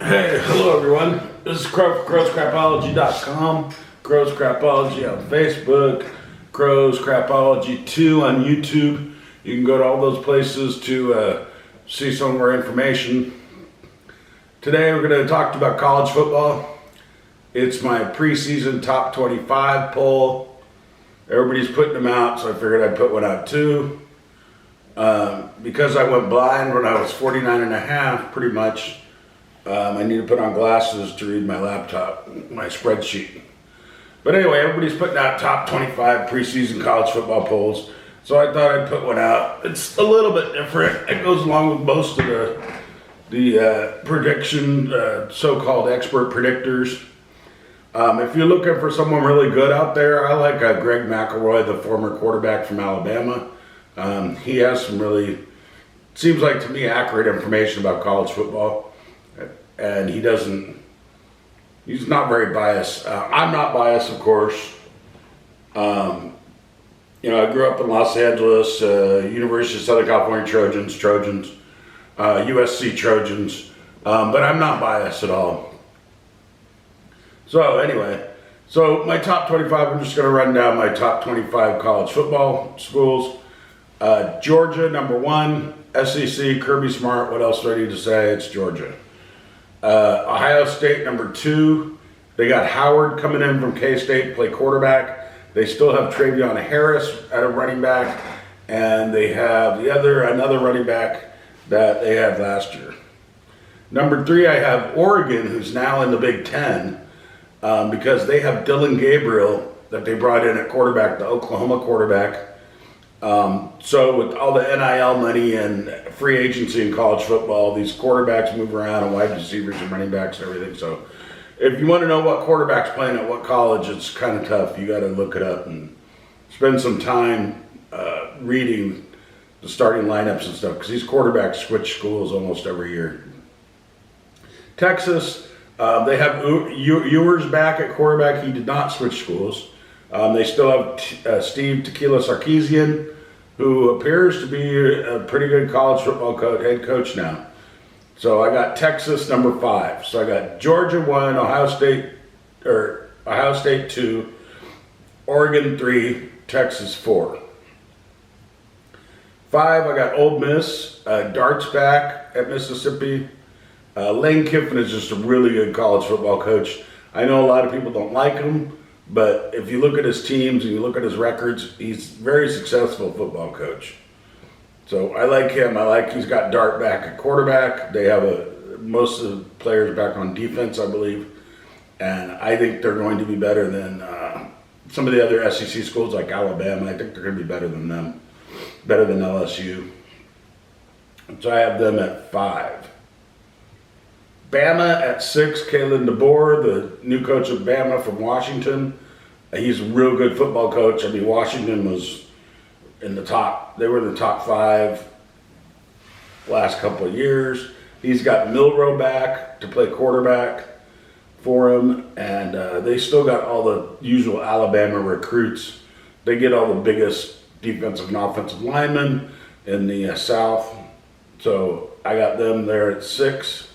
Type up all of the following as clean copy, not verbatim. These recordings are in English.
Hey, hello everyone. This is Crow from crowscrapology.com, Crow's Crapology on Facebook, Crow's Crapology 2 on YouTube. You can go to all those places to see some of our information. Today we're going to talk about college football. It's my preseason top 25 poll. Everybody's putting them out, so I figured I'd put one out too. Because I went blind when I was 49 and a half, pretty much, I need to put on glasses to read my laptop, my spreadsheet. But anyway, everybody's putting out top 25 preseason college football polls, so I thought I'd put one out. It's a little bit different. It goes along with most of the prediction, so-called expert predictors. If you're looking for someone really good out there, I like Greg McElroy, the former quarterback from Alabama. He has some really, seems like to me, accurate information about college football. And he's not very biased. I'm not biased, of course. I grew up in Los Angeles, University of Southern California Trojans, USC Trojans, but I'm not biased at all. So anyway, my top 25, I'm just going to run down my top 25 college football schools. Georgia, number 1, SEC, Kirby Smart. What else do I need to say? It's Georgia. Ohio State, number 2. They got Howard coming in from K-State to play quarterback. They still have Travion Harris at a running back, and they have another running back that they had last year. Number 3, I have Oregon, who's now in the Big Ten, because they have Dylan Gabriel that they brought in at quarterback, the Oklahoma quarterback. So with all the NIL money and free agency in college football, these quarterbacks move around and wide receivers and running backs and everything. So if you want to know what quarterback's playing at what college, it's kind of tough. You got to look it up and spend some time reading the starting lineups and stuff, because these quarterbacks switch schools almost every year. Texas, they have Ewers back at quarterback. He did not switch schools. They still have Steve Tequila Sarkisian, who appears to be a pretty good college football head coach now. So I got Texas number 5. So I got Georgia 1, Ohio State 2, Oregon 3, Texas 4. 5, I got Ole Miss, Dart's back at Mississippi. Lane Kiffin is just a really good college football coach. I know a lot of people don't like him, but if you look at his teams and you look at his records, he's a very successful football coach. So I like him. He's got Dart back at quarterback. They have most of the players back on defense, I believe. And I think they're going to be better than some of the other SEC schools like Alabama. I think they're going to be better than them, better than LSU. So I have them at 5. Bama at 6, Kalen DeBoer, the new coach of Bama from Washington. He's a real good football coach. I mean, Washington was in the top, they were in the top 5 last couple of years. He's got Milroe back to play quarterback for him, and they still got all the usual Alabama recruits. They get all the biggest defensive and offensive linemen in the South. So I got them there at 6.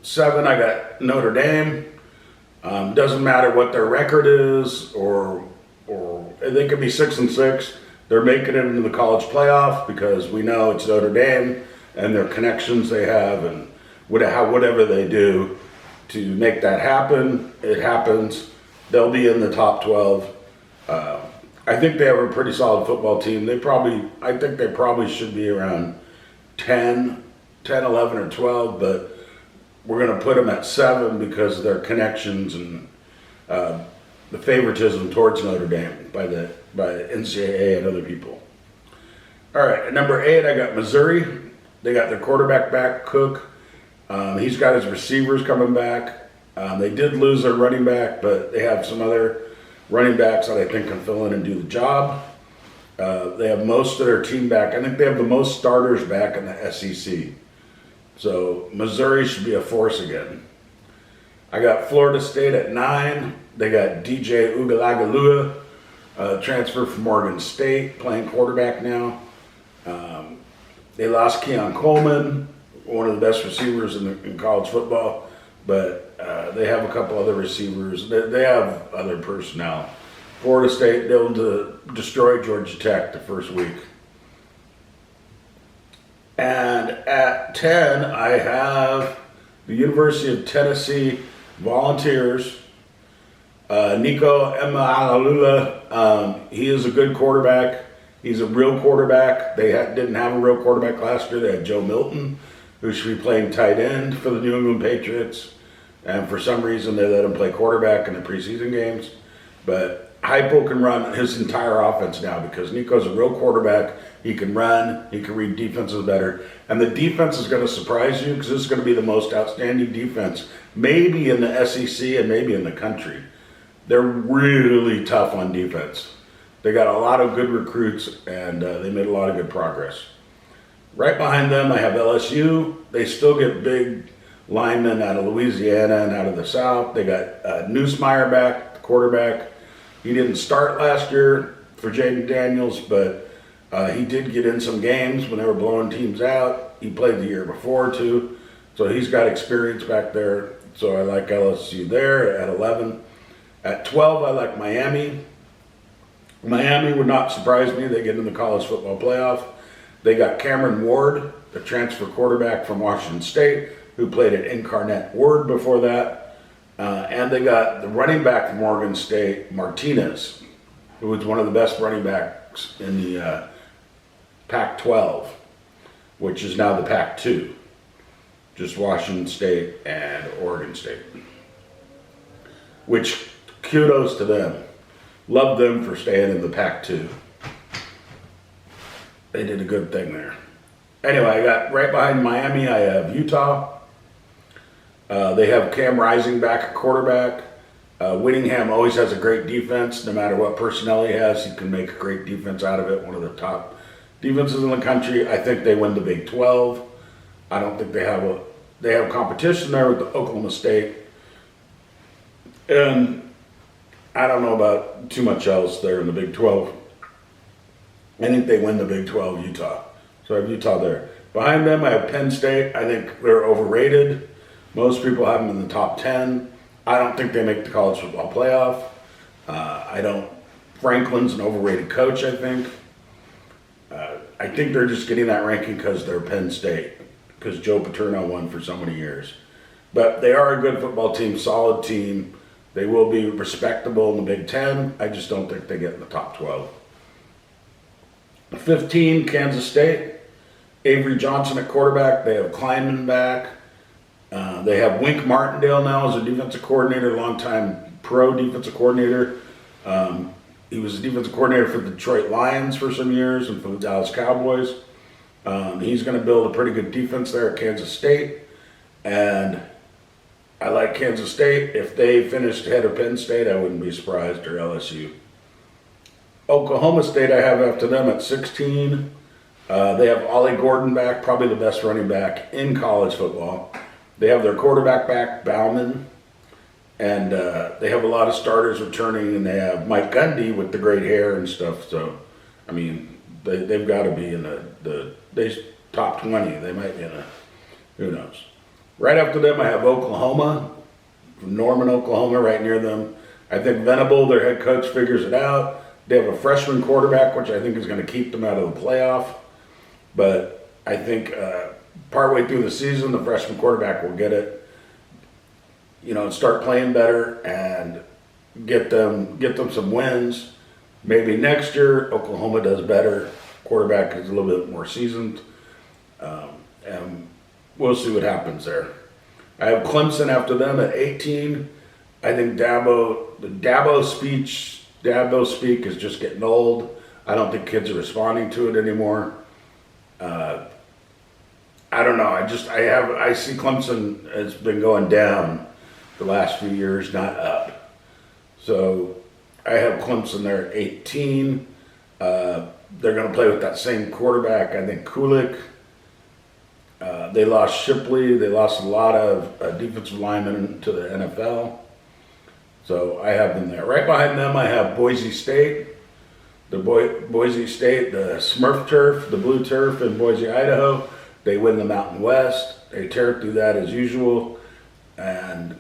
7, I got Notre Dame. Doesn't matter what their record is, or they could be 6-6. They're making it into the college playoff because we know it's Notre Dame and their connections they have and whatever they do to make that happen. It happens. They'll be in the top 12. I think they have a pretty solid football team. I think they probably should be around 10, 11, or 12, but we're going to put them at 7 because of their connections and the favoritism towards Notre Dame by the NCAA and other people. All right, at number 8, I got Missouri. They got their quarterback back, Cook. He's got his receivers coming back. They did lose their running back, but they have some other running backs that I think can fill in and do the job. They have most of their team back. I think they have the most starters back in the SEC. So Missouri should be a force again. I got Florida State at 9. They got DJ Uiagalelei, transfer from Oregon State, playing quarterback now. They lost Keon Coleman. one of the best receivers in college football, but they have a couple other receivers. They have other personnel. Florida State able to destroy Georgia Tech the first week. And at 10, I have the University of Tennessee Volunteers. Nico Emalula, he is a good quarterback. He's a real quarterback. They didn't have a real quarterback last year. They had Joe Milton, who should be playing tight end for the New England Patriots. And for some reason, they let him play quarterback in the preseason games. But Heupel can run his entire offense now because Nico's a real quarterback. He can run. He can read defenses better. And the defense is going to surprise you because this is going to be the most outstanding defense, maybe in the SEC and maybe in the country. They're really tough on defense. They got a lot of good recruits, and they made a lot of good progress. Right behind them, I have LSU. They still get big linemen out of Louisiana and out of the South. They got Newsmeyer back, the quarterback. He didn't start last year for Jaden Daniels, but he did get in some games when they were blowing teams out. He played the year before, too. So he's got experience back there. So I like LSU there at 11. At 12, I like Miami. Miami would not surprise me. They get in the college football playoff. They got Cameron Ward, the transfer quarterback from Washington State, who played at Incarnate Word before that. And they got the running back from Oregon State, Martinez, who was one of the best running backs in the Pac-12, which is now the Pac-2. Just Washington State and Oregon State. Which, kudos to them. Love them for staying in the Pac-2. They did a good thing there. Anyway, I got right behind Miami, I have Utah. They have Cam Rising back at quarterback. Whittingham always has a great defense. No matter what personnel he has, he can make a great defense out of it. One of the top defenses in the country. I think they win the Big 12. I don't think they have competition there with the Oklahoma State. And I don't know about too much else there in the Big 12. I think they win the Big 12, Utah. So I have Utah there. Behind them, I have Penn State. I think they're overrated. Most people have them in the top 10. I don't think they make the college football playoff. Franklin's an overrated coach, I think. I think they're just getting that ranking because they're Penn State, because Joe Paterno won for so many years. But they are a good football team, solid team. They will be respectable in the Big 10. I just don't think they get in the top 12. 15, Kansas State. Avery Johnson at quarterback. They have Kleinman back. They have Wink Martindale now as a defensive coordinator, longtime pro defensive coordinator. He was a defensive coordinator for the Detroit Lions for some years and for the Dallas Cowboys. He's going to build a pretty good defense there at Kansas State. And I like Kansas State. If they finished ahead of Penn State, I wouldn't be surprised, or LSU. Oklahoma State I have after them at 16. They have Ollie Gordon back, probably the best running back in college football. They have their quarterback back, Bauman. And they have a lot of starters returning, and they have Mike Gundy with the great hair and stuff. So, I mean, they've got to be in the top 20. They might be in who knows. Right after them, I have Oklahoma, from Norman, Oklahoma, right near them. I think Venable, their head coach, figures it out. They have a freshman quarterback, which I think is going to keep them out of the playoff. But I think partway through the season, the freshman quarterback will get it. Start playing better and get them some wins. Maybe next year, Oklahoma does better. Quarterback is a little bit more seasoned. And we'll see what happens there. I have Clemson after them at 18. I think Dabo speak is just getting old. I don't think kids are responding to it anymore. I don't know. I see Clemson has been going down the last few years, not up. So I have Clemson there at 18. They're going to play with that same quarterback. I think Kulik. They lost Shipley. They lost a lot of defensive linemen to the NFL. So I have them there. Right behind them, I have Boise State. Boise State, the Smurf turf, the blue turf in Boise, Idaho. They win the Mountain West. They tear through that as usual. And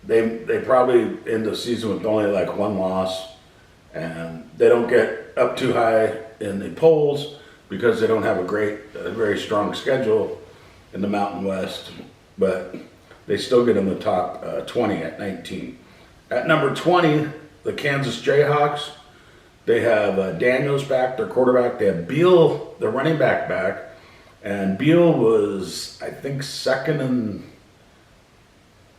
they probably end the season with only like one loss. And they don't get up too high in the polls because they don't have a very strong schedule in the Mountain West. But they still get in the top 20 at 19. At number 20, the Kansas Jayhawks. They have Daniels back, their quarterback. They have Beal, the running back. And Beal was, I think,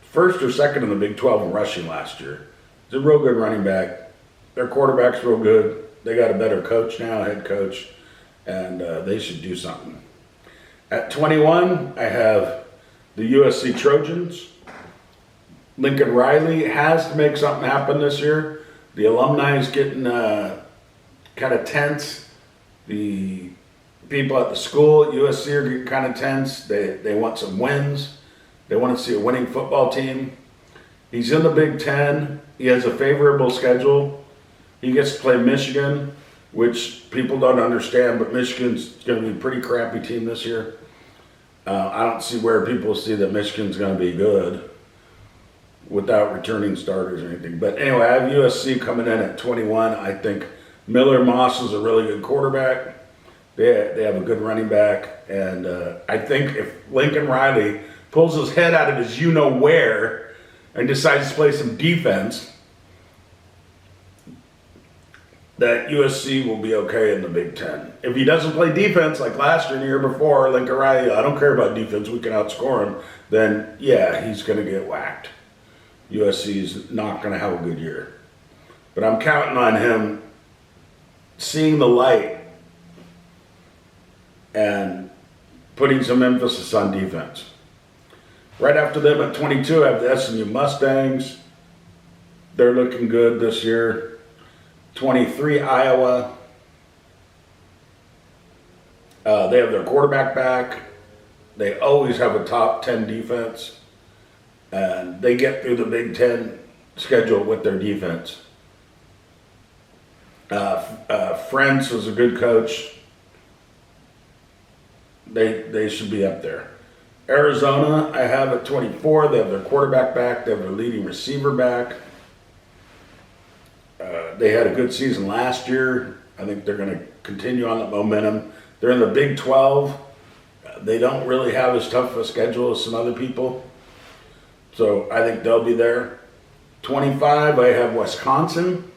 first or second in the Big 12 in rushing last year. He's a real good running back. Their quarterback's real good. They got a better coach now, head coach, and they should do something. At 21, I have the USC Trojans. Lincoln Riley has to make something happen this year. The alumni is getting kind of tense. The people at the school at USC are getting kind of tense. They want some wins. They want to see a winning football team. He's in the Big Ten. He has a favorable schedule. He gets to play Michigan, which people don't understand, but Michigan's going to be a pretty crappy team this year. I don't see where people see that Michigan's going to be good without returning starters or anything. But anyway, I have USC coming in at 21. I think Miller Moss is a really good quarterback. They have a good running back. And I think if Lincoln Riley pulls his head out of his you-know-where and decides to play some defense, that USC will be okay in the Big Ten. If he doesn't play defense like last year and the year before, Lincoln Riley, I don't care about defense, we can outscore him, then yeah, he's going to get whacked. USC's not going to have a good year. But I'm counting on him seeing the light and putting some emphasis on defense. Right after them at 22, I have the SMU Mustangs. They're looking good this year. 23, Iowa. They have their quarterback back. They always have a top 10 defense. And they get through the Big Ten schedule with their defense. Friends was a good coach. They should be up there. Arizona, I have at 24. They have their quarterback back. They have their leading receiver back. They had a good season last year. I think they're going to continue on that momentum. They're in the Big 12. They don't really have as tough a schedule as some other people. So I think they'll be there. 25, I have Wisconsin.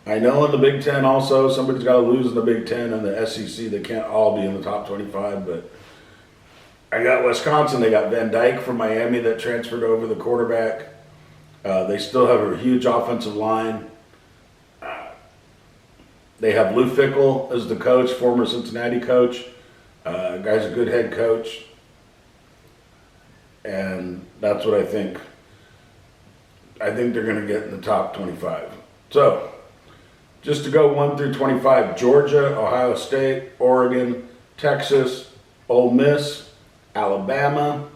I know in the Big 10 also, somebody's got to lose in the Big 10 and the SEC. They can't all be in the top 25, but I got Wisconsin. They got Van Dyke from Miami that transferred over, the quarterback. They still have a huge offensive line. They have Lou Fickell as the coach, former Cincinnati coach. Guy's a good head coach. And that's what I think. I think they're going to get in the top 25. So, just to go 1 through 25, Georgia, Ohio State, Oregon, Texas, Ole Miss, Alabama,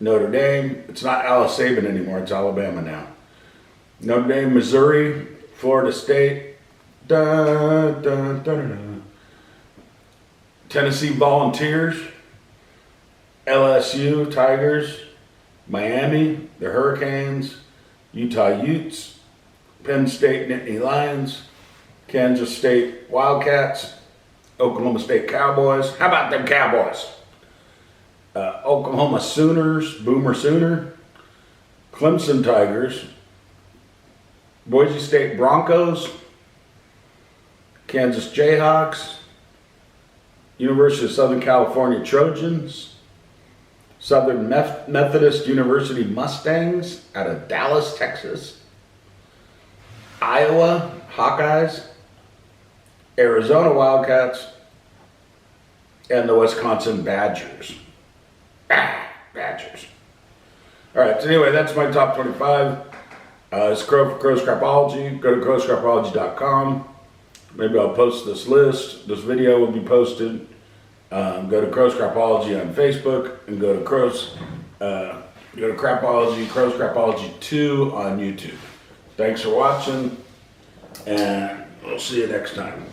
Notre Dame. It's not Alice Saban anymore, it's Alabama now. Notre Dame, Missouri, Florida State, Tennessee Volunteers, LSU Tigers, Miami, the Hurricanes, Utah Utes, Penn State Nittany Lions, Kansas State Wildcats, Oklahoma State Cowboys. How about them Cowboys? Oklahoma Sooners, Boomer Sooner, Clemson Tigers, Boise State Broncos, Kansas Jayhawks, University of Southern California Trojans, Southern Methodist University Mustangs out of Dallas, Texas, Iowa Hawkeyes, Arizona Wildcats, and the Wisconsin Badgers. Badgers. All right, so anyway, that's my top 25. It's Crow for Crow's Crapology. Go to crowscrapology.com. Maybe I'll post this list. This video will be posted. Go to Crow's Crapology on Facebook and go to Crapology, Crow's Crapology 2 on YouTube. Thanks for watching, and we'll see you next time.